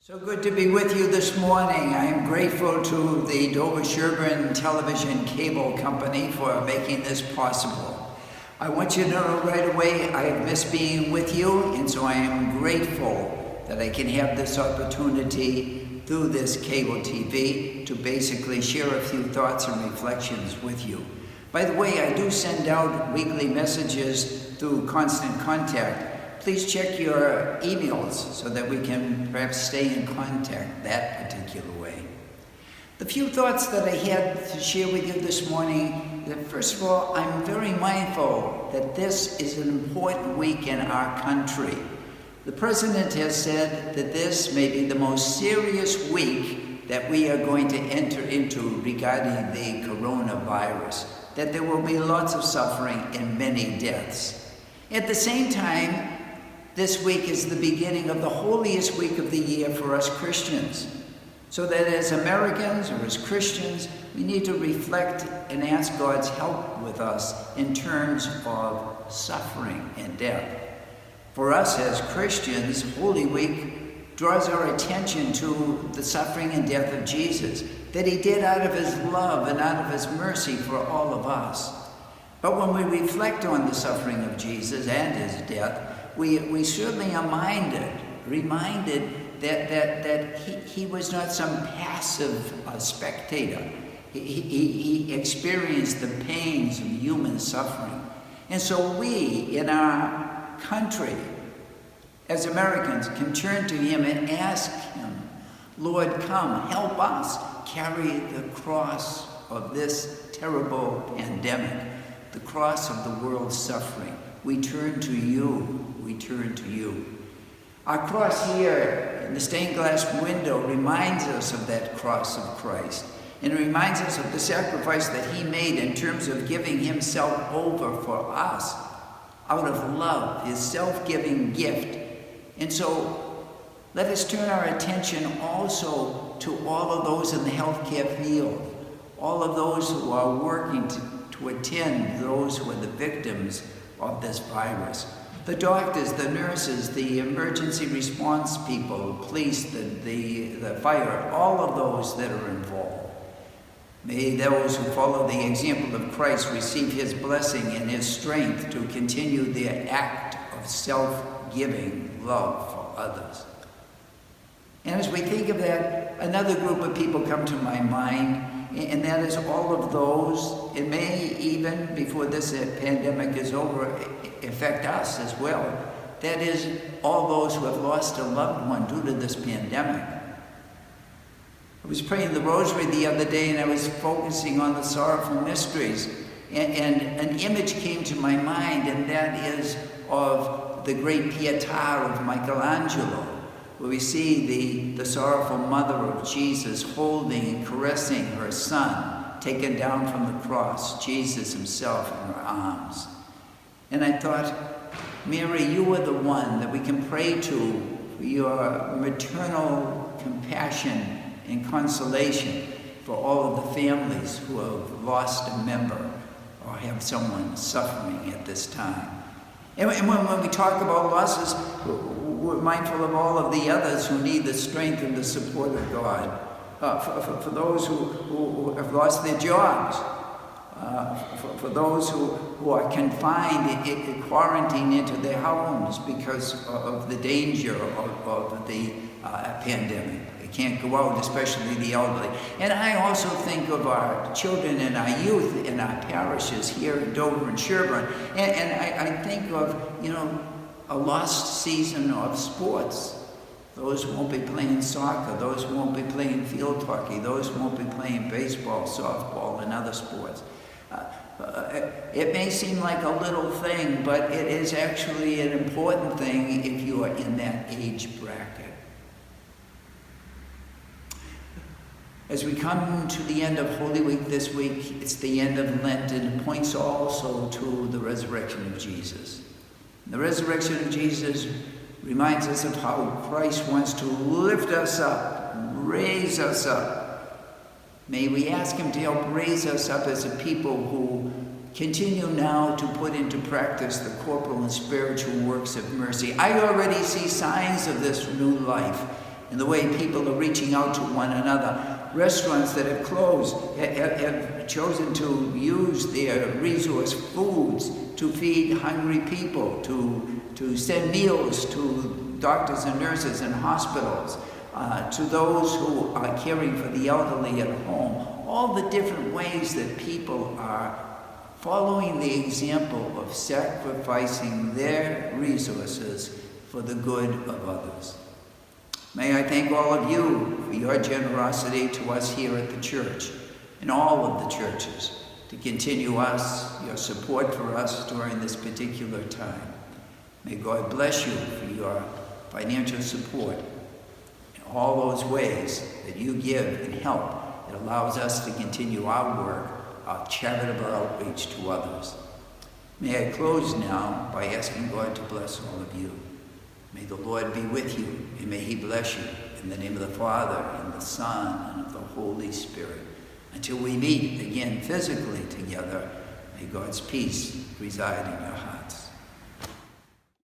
So good to be with you this morning. I am grateful to the Dover-Sherburne Television Cable Company for making this possible. I want you to know right away I have missed being with you, and so I am grateful that I can have this opportunity through this cable TV to basically share a few thoughts and reflections with you. By the way, I do send out weekly messages through Constant Contact. Please check your emails so that we can perhaps stay in contact that particular way. The few thoughts that I had to share with you this morning, that first of all, I'm very mindful that this is an important week in our country. The President has said that this may be the most serious week that we are going to enter into regarding the coronavirus, that there will be lots of suffering and many deaths. At the same time, this week is the beginning of the holiest week of the year for us Christians. So that as Americans or as Christians, we need to reflect and ask God's help with us in terms of suffering and death. For us as Christians, Holy Week draws our attention to the suffering and death of Jesus, that he did out of his love and out of his mercy for all of us. But when we reflect on the suffering of Jesus and his death, we certainly are reminded that he was not some passive spectator. He experienced the pains of human suffering. And so we, in our country, as Americans, can turn to him and ask him, Lord, come, help us carry the cross of this terrible pandemic, the cross of the world's suffering. We turn to you. We turn to you. Our cross here in the stained glass window reminds us of that cross of Christ, and it reminds us of the sacrifice that he made in terms of giving himself over for us out of love, his self-giving gift. And so let us turn our attention also to all of those in the healthcare field, all of those who are working to attend those who are the victims of this virus. The doctors, the nurses, the emergency response people, police, the fire, all of those that are involved. May those who follow the example of Christ receive his blessing and his strength to continue their act of self-giving love for others. And as we think of that, another group of people come to my mind, and that is all of those, it may even, before this pandemic is over, affect us as well. That is, all those who have lost a loved one due to this pandemic. I was praying the rosary the other day, and I was focusing on the sorrowful mysteries, and an image came to my mind, and that is of the great Pietà of Michelangelo, where we see the sorrowful mother of Jesus holding and caressing her son, taken down from the cross, Jesus himself in her arms. And I thought, Mary, you are the one that we can pray to for your maternal compassion and consolation for all of the families who have lost a member or have someone suffering at this time. And when we talk about losses, we're mindful of all of the others who need the strength and the support of God. For those who have lost their jobs, for those who are confined in quarantine into their homes because of the danger of the pandemic. They can't go out, especially the elderly. And I also think of our children and our youth in our parishes here in Dover and Sherburne. And I think of, a lost season of sports. Those who won't be playing soccer, those who won't be playing field hockey, those who won't be playing baseball, softball, and other sports. It may seem like a little thing, but it is actually an important thing if you are in that age bracket. As we come to the end of Holy Week this week, it's the end of Lent, and it points also to the resurrection of Jesus. The resurrection of Jesus reminds us of how Christ wants to lift us up, raise us up. May we ask him to help raise us up as a people who continue now to put into practice the corporal and spiritual works of mercy. I already see signs of this new life and the way people are reaching out to one another. Restaurants that have closed have chosen to use their resource foods to feed hungry people, to send meals to doctors and nurses in hospitals, to those who are caring for the elderly at home. All the different ways that people are following the example of sacrificing their resources for the good of others. May I thank all of you for your generosity to us here at the church and all of the churches to continue your support for us during this particular time. May God bless you for your financial support in all those ways that you give and help. It allows us to continue our work, our charitable outreach to others. May I close now by asking God to bless all of you. May the Lord be with you, and may he bless you in the name of the Father, and the Son, and of the Holy Spirit. Until we meet again physically together, may God's peace reside in your hearts.